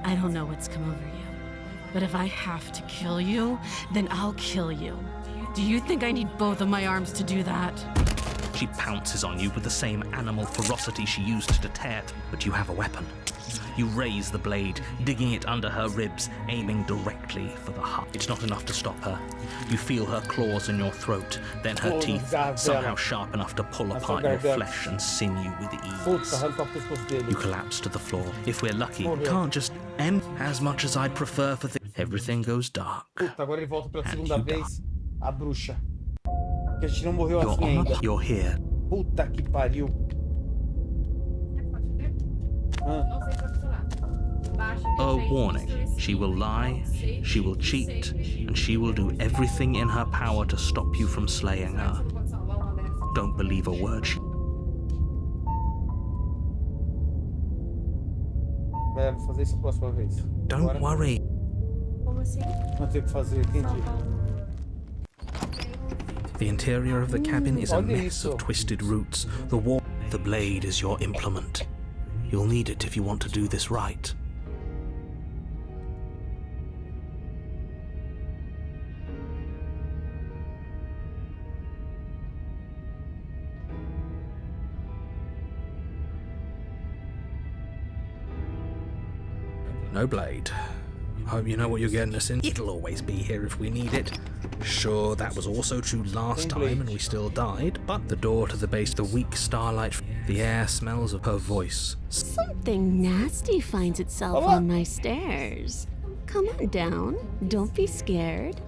I don't know what's come over you, but if I have to kill you, then I'll kill you. Do you think I need both of my arms to do that? She pounces on you with the same animal ferocity she used to tear, but you have a weapon. You raise the blade, digging it under her ribs, aiming directly for the heart. It's not enough to stop her. You feel her claws in your throat, then her teeth, somehow sharp enough to pull apart your flesh and sinew with ease. You collapse to the floor. If we're lucky, it can't just end. As much as I'd prefer for everything goes dark. Puta, agora ele volta pela segunda vez, a bruxa. Que a gente não morreu assim ainda. You're here. Puta que pariu. A warning. She will lie, she will cheat, and she will do everything in her power to stop you from slaying her. Don't believe a word she... Vou fazer isso a próxima vez. Don't worry. Como assim? Não tem o que fazer, entendi. The interior of the cabin is a mess of twisted roots. The blade is your implement. You'll need it if you want to do this right. No blade. Hope you know what you're getting us in. It'll always be here if we need it. Sure, that was also true last time and we still died, but the door to the base, the weak starlight, the air smells of her voice. Something nasty finds itself on my stairs. Come on down. Don't be scared.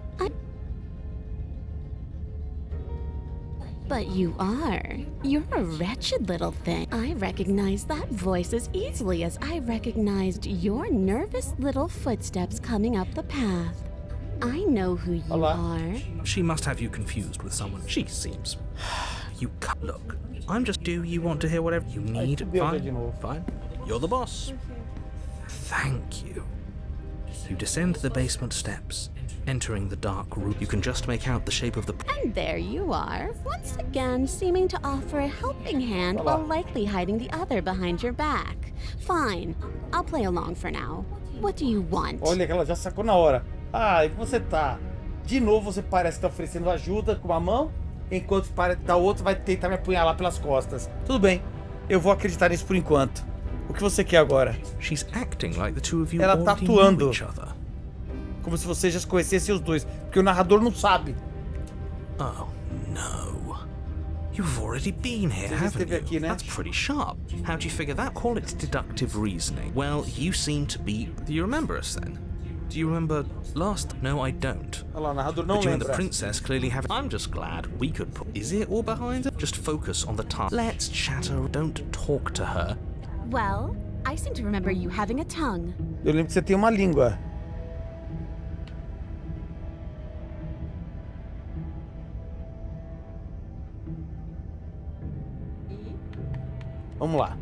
But you are. You're a wretched little thing. I recognize that voice as easily as I recognized your nervous little footsteps coming up the path. I know who you are. She must have you confused with someone. She seems... You can't look. I'm just... Do you want to hear whatever you need? Fine. Fine. You're the boss. Thank you. You descend the basement steps. Entering the dark room, you can just make out the shape of the... And there you are, once again seeming to offer a helping hand while likely hiding the other behind your back. Fine, I'll play along for now. What do you want? Olha que ela já sacou na hora. Ah, e você tá... De novo você parece estar oferecendo ajuda com uma mão, enquanto da outra vai tentar me apunhalar pelas costas. Tudo bem, eu vou acreditar nisso por enquanto. O que você quer agora? She's acting like the two of you ela tá atuando. each other. Como se você já conhecesse os dois, porque o narrador não sabe. Oh, no. You've already been here, haven't you? Aqui, né? That's pretty sharp. How'd you figure that? Call it deductive reasoning. Well, you seem to be... Do you remember us then? Do you remember last... No, I don't. Olha lá, o narrador não but you and lembra. the princess clearly have... I'm just glad we could put... Is it all behind her? Just focus on the task. Let's chatter. Don't talk to her. Well, I seem to remember you having a tongue. Eu lembro que você tem uma língua. Vamos lá.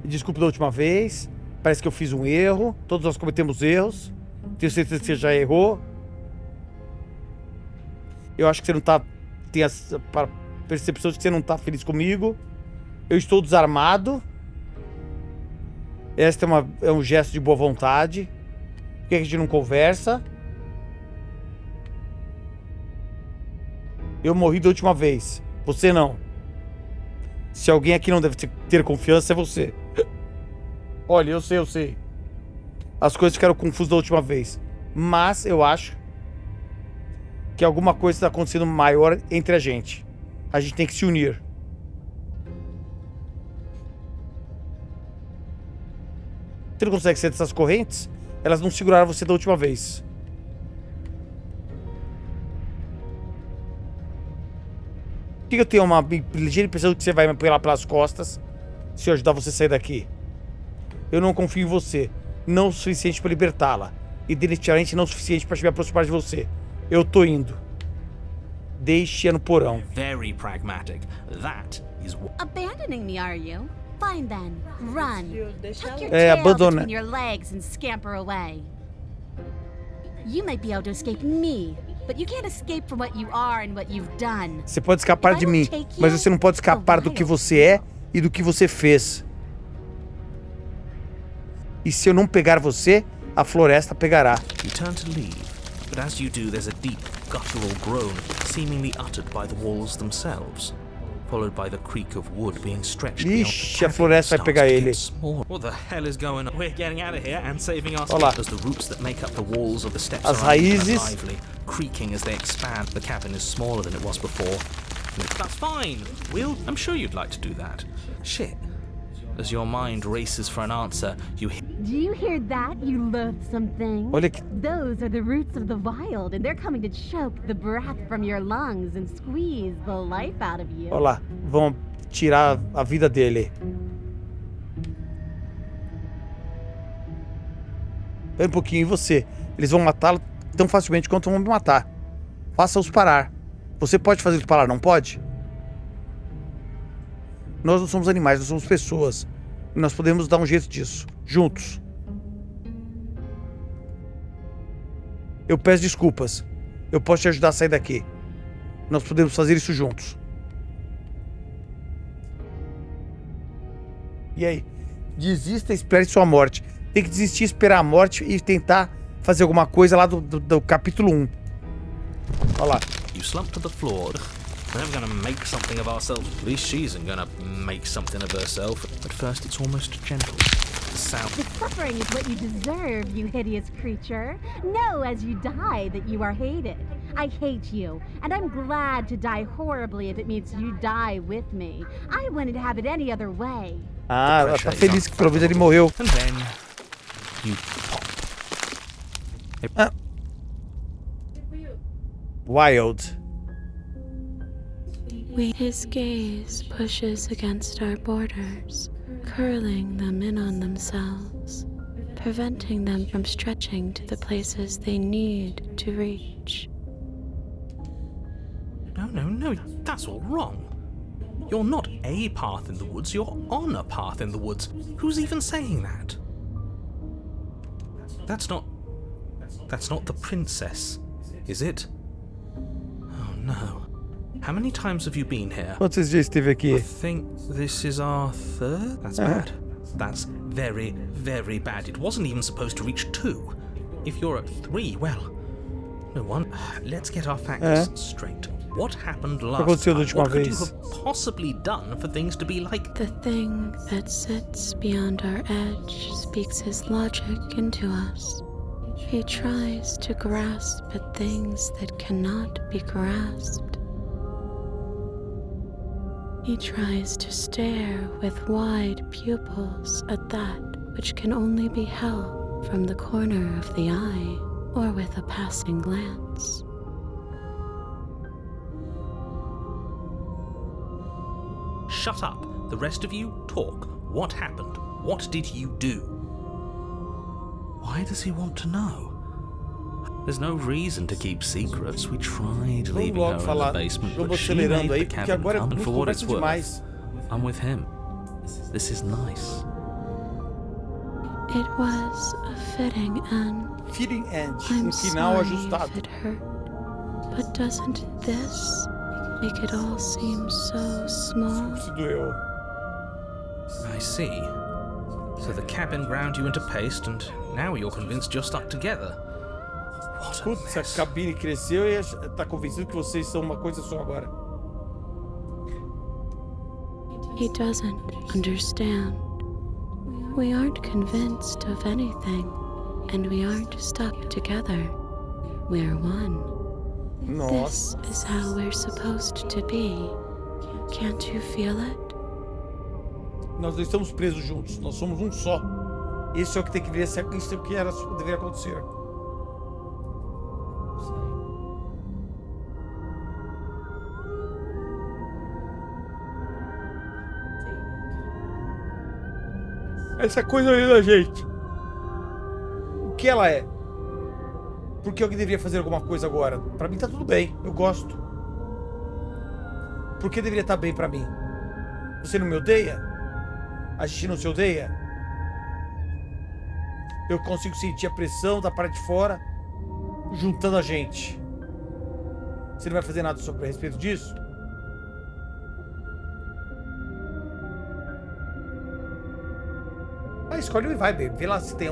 Desculpa da última vez. Parece que eu fiz um erro. Todos nós cometemos erros. Tenho certeza que você já errou. Eu acho que você não tá... Tem a percepção de que você não tá feliz comigo. Eu estou desarmado. Este é um gesto de boa vontade. Por que a gente não conversa? Eu morri da última vez. Você não. Se alguém aqui não deve ter confiança, é você. Olha, eu sei. As coisas ficaram confusas da última vez. Mas eu acho que alguma coisa está acontecendo maior entre a gente. A gente tem que se unir. Você não consegue sair dessas correntes? Elas não seguraram você da última vez. Por que eu tenho uma ligeira impressão de que você vai me apoiar pelas costas se eu ajudar você a sair daqui? Eu não confio em você. Não o suficiente para libertá-la. E definitivamente não o suficiente para me aproximar de você. Eu tô indo. Deixe-a no porão. Very pragmatic. That is what... Abandoning me, are you? Fine then. Run. Tuck your É, tail abandona. between your legs and scamper away. You might be able to escape me, but you can't escape from what you are and what you've done. Você pode escapar de mim, mas você não pode escapar do que você é e do que você fez. E se eu não pegar você, a floresta pegará. You turn to leave, but as you do, there's a deep, guttural groan, seemingly uttered by the walls themselves, followed by the creak of wood being stretched beyond Ixi, the a floresta vai pegar ele. What the hell is going on? We're getting out of here and saving our Olá. as the roots that make up the walls of the steps As around you raízes. are lively, creaking as they expand. The cabin is smaller than it was before. That's fine. I'm sure you'd like to do that. Shit. As your mind races for an answer, you hear. Do you hear that, you loathsome thing? Olha que... Those are the roots of the wild, and they're coming to choke the breath from your lungs and squeeze the life out of you. Olha lá, vão tirar a vida dele. Espera um pouquinho, e você? Eles vão matá-lo tão facilmente quanto vão me matar. Faça-os parar. Você pode fazer eles parar, não pode? Nós não somos animais, nós somos pessoas. E nós podemos dar um jeito disso. Juntos. Eu peço desculpas. Eu posso te ajudar a sair daqui. Nós podemos fazer isso juntos. E aí? Desista e espere sua morte. Tem que desistir, esperar a morte e tentar fazer alguma coisa lá do capítulo 1. Olha lá. You slump to the floor. We're never gonna make something of ourselves. At least she isn't gonna make something of herself. At first, it's almost gentle. The sound. The suffering is what you deserve, you hideous creature. Know as you die that you are hated. I hate you, and I'm glad to die horribly if it means you die with me. I wouldn't have it any other way. Ah, ela tá feliz que pelo menos ele morreu. And then you pop. Ah. Wild. His gaze pushes against our borders, curling them in on themselves, preventing them from stretching to the places they need to reach. No, that's all wrong. You're not a path in the woods, you're on a path in the woods. Who's even saying that? That's not the princess, is it? Oh no. How many times have you been here? Quantos dias esteve aqui? I think this is our third. That's bad. That's very, very bad. It wasn't even supposed to reach 2. If you're at 3, well, no one. Let's get our facts straight. What happened last time? What could you have possibly done for things to be like? The thing that sits beyond our edge speaks his logic into us. He tries to grasp at things that cannot be grasped. He tries to stare with wide pupils at that which can only be held from the corner of the eye or with a passing glance. Shut up. The rest of you, talk. What happened? What did you do? Why does he want to know? There's no reason to keep secrets. We tried leaving her in the basement, but she made the cabin come, and for what it's worth, I'm with him. This is nice. It was a fitting end. Fitting end. I'm Final sorry ajustado. if it hurt, but doesn't this make it all seem so small? Se doeu. I see. So the cabin ground you into paste, and now you're convinced you're stuck together. What a Putz, a mess. cabine cresceu e tá convencido que vocês são uma coisa só agora. He doesn't understand. We aren't convinced of anything, and we aren't stuck together. We're one. Nossa. This is how we're supposed to be. Can't you feel it? Nós não estamos presos juntos, nós somos um só. Isso é o que tem que vir, isso é o que deveria acontecer. Essa coisa aí da gente. O que ela é? Por que alguém deveria fazer alguma coisa agora? Pra mim tá tudo bem, eu gosto. Por que deveria estar bem pra mim? Você não me odeia? A gente não se odeia? Eu consigo sentir a pressão da parte de fora juntando a gente. Você não vai fazer nada a respeito disso? Faz escolhe um e vai, baby. Vê lá se tem